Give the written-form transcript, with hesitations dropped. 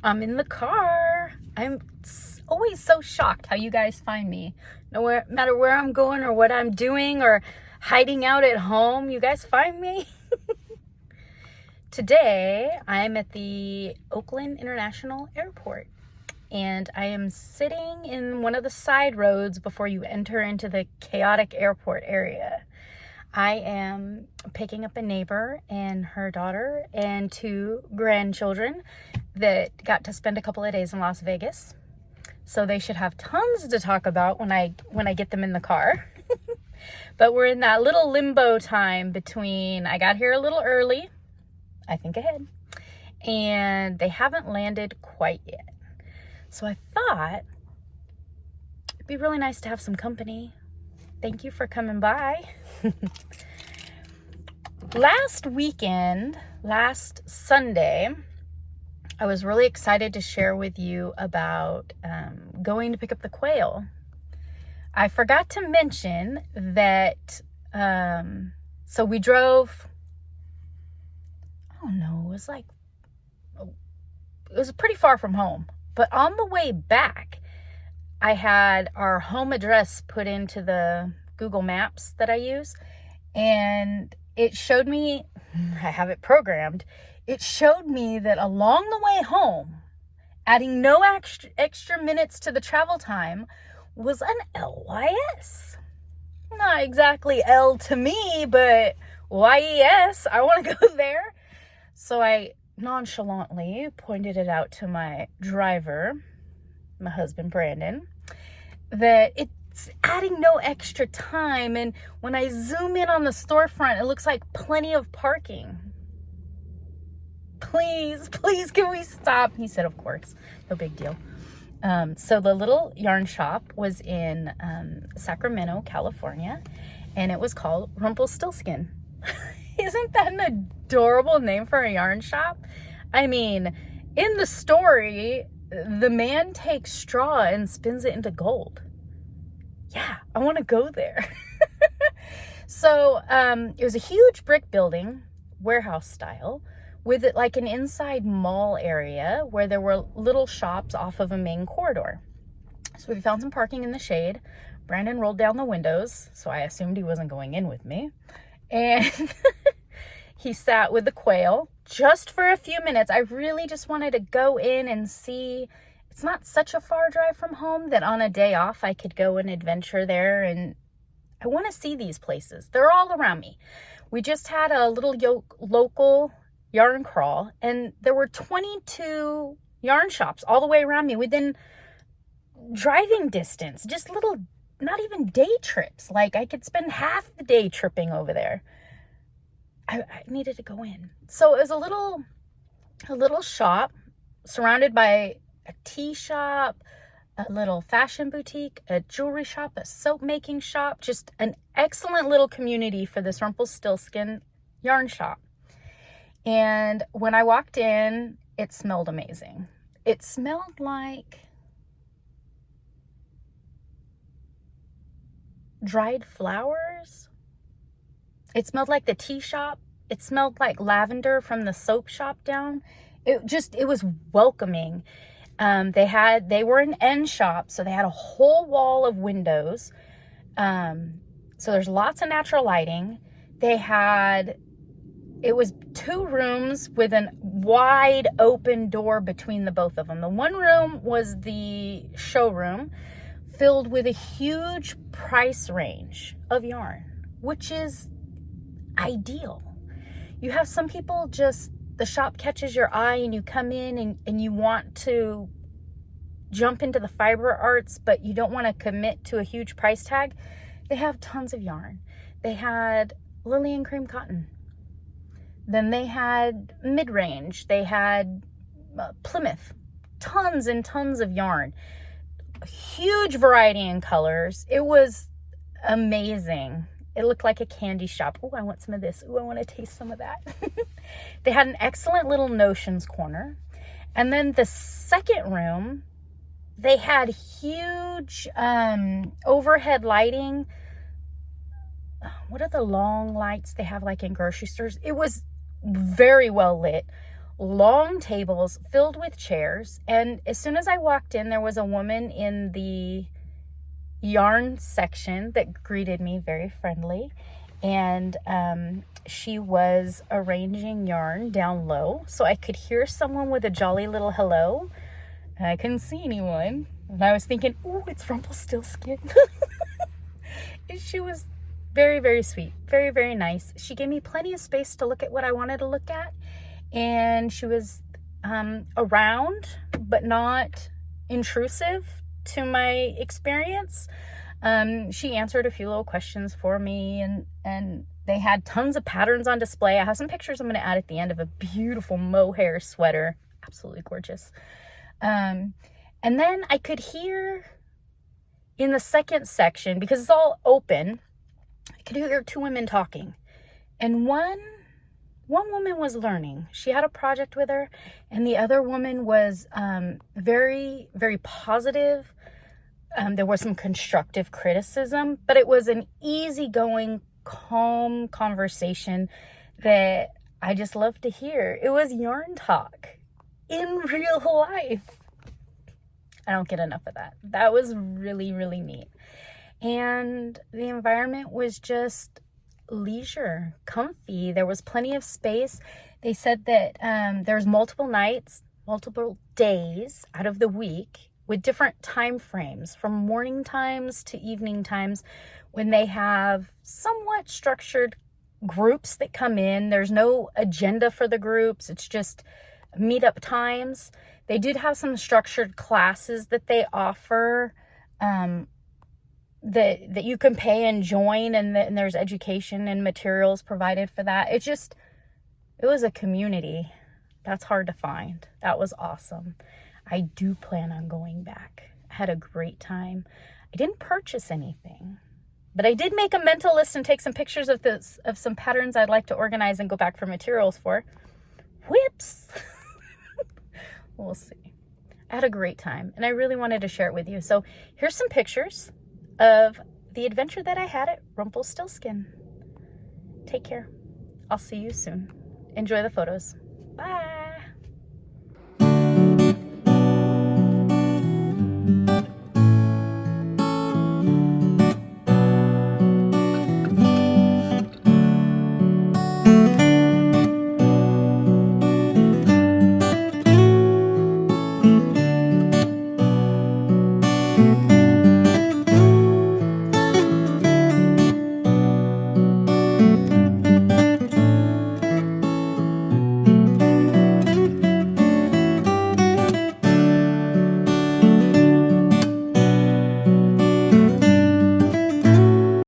I'm in the car. I'm always so shocked how you guys find me. No matter where I'm going or what I'm doing or hiding out at home, you guys find me. Today, I'm at the Oakland International Airport, and I am sitting in one of the side roads before you enter into the chaotic airport area. I am picking up a neighbor and her daughter and 2 grandchildren that got to spend a couple of days in Las Vegas. So they should have tons to talk about when I get them in the car. But we're in that little limbo time between I got here a little early, I think ahead, and they haven't landed quite yet. So I thought it'd be really nice to have some company. Thank you for coming by. Last Sunday, I was really excited to share with you about going to pick up the quail. I forgot to mention that, so we drove, I don't know, it was pretty far from home. But on the way back, I had our home address put into the Google Maps that I use, and it showed me, I have it programmed, it showed me that along the way home, adding no extra minutes to the travel time, was an LYS. Not exactly L to me, but YES, I want to go there. So I nonchalantly pointed it out to my driver, my husband Brandon, that it's adding no extra time, and when I zoom in on the storefront, it looks like plenty of parking. Please, can we stop? He said, of course, no big deal. So the little yarn shop was in Sacramento, California, and it was called Rumpelstiltskin. Isn't that an adorable name for a yarn shop? I mean, in the story, the man takes straw and spins it into gold. Yeah, I want to go there. So it was a huge brick building, warehouse style, with it like an inside mall area where there were little shops off of a main corridor. So we found some parking in the shade. Brandon rolled down the windows, so I assumed he wasn't going in with me. And he sat with the quail just for a few minutes. I really just wanted to go in and see. It's not such a far drive from home that on a day off I could go and adventure there, and I want to see these places. They're all around me. We just had a little local yarn crawl, and there were 22 yarn shops all the way around me within driving distance, just little, not even day trips. Like I could spend half the day tripping over there. I needed to go in. So it was a little shop surrounded by a tea shop, a little fashion boutique, a jewelry shop, a soap making shop, just an excellent little community for this Rumpelstiltskin yarn shop. And when I walked in, it smelled amazing. It smelled like dried flowers. It smelled like the tea shop. It smelled like lavender from the soap shop down. It was welcoming. They were an end shop, so they had a whole wall of windows. So there's lots of natural lighting. It was 2 rooms with a wide open door between the both of them. The one room was the showroom, filled with a huge price range of yarn, which is ideal. You have some people, just the shop catches your eye and you come in and you want to jump into the fiber arts, but you don't want to commit to a huge price tag. They have tons of yarn. They had lily and cream cotton. Then they had mid-range. They had Plymouth. Tons and tons of yarn. A huge variety in colors. It was amazing. It looked like a candy shop. Oh, I want some of this. Oh, I want to taste some of that. They had an excellent little notions corner. And then the second room, they had huge overhead lighting. What are the long lights they have like in grocery stores? It was very well lit. long tables filled with chairs. And as soon as I walked in, there was a woman in the yarn section that greeted me very friendly. And she was arranging yarn down low, so I could hear someone with a jolly little hello. I couldn't see anyone. And I was thinking, oh, it's Rumpelstiltskin. And she was very, very sweet. Very, very nice. She gave me plenty of space to look at what I wanted to look at. And she was around, but not intrusive to my experience. She answered a few little questions for me, and they had tons of patterns on display. I have some pictures I'm going to add at the end of a beautiful mohair sweater. Absolutely gorgeous. And then I could hear in the second section, because it's all open, I could hear two women talking. And one woman was learning. She had a project with her, and the other woman was very, very positive. There was some constructive criticism, but it was an easygoing, calm conversation that I just love to hear. It was yarn talk in real life. I don't get enough of that. That was really, really neat. And the environment was just leisure, comfy. There was plenty of space. They said that there's multiple nights, multiple days out of the week with different time frames, from morning times to evening times, when they have somewhat structured groups that come in. There's no agenda for the groups. It's just meetup times. They did have some structured classes that they offer that you can pay and join, and there's education and materials provided for that. It was a community. That's hard to find. That was awesome. I do plan on going back. I had a great time. I didn't purchase anything, but I did make a mental list and take some pictures of some patterns I'd like to organize and go back for materials for. Whips! We'll see. I had a great time, and I really wanted to share it with you. So here's some pictures of the adventure that I had at Rumpelstiltskin. Take care. I'll see you soon. Enjoy the photos.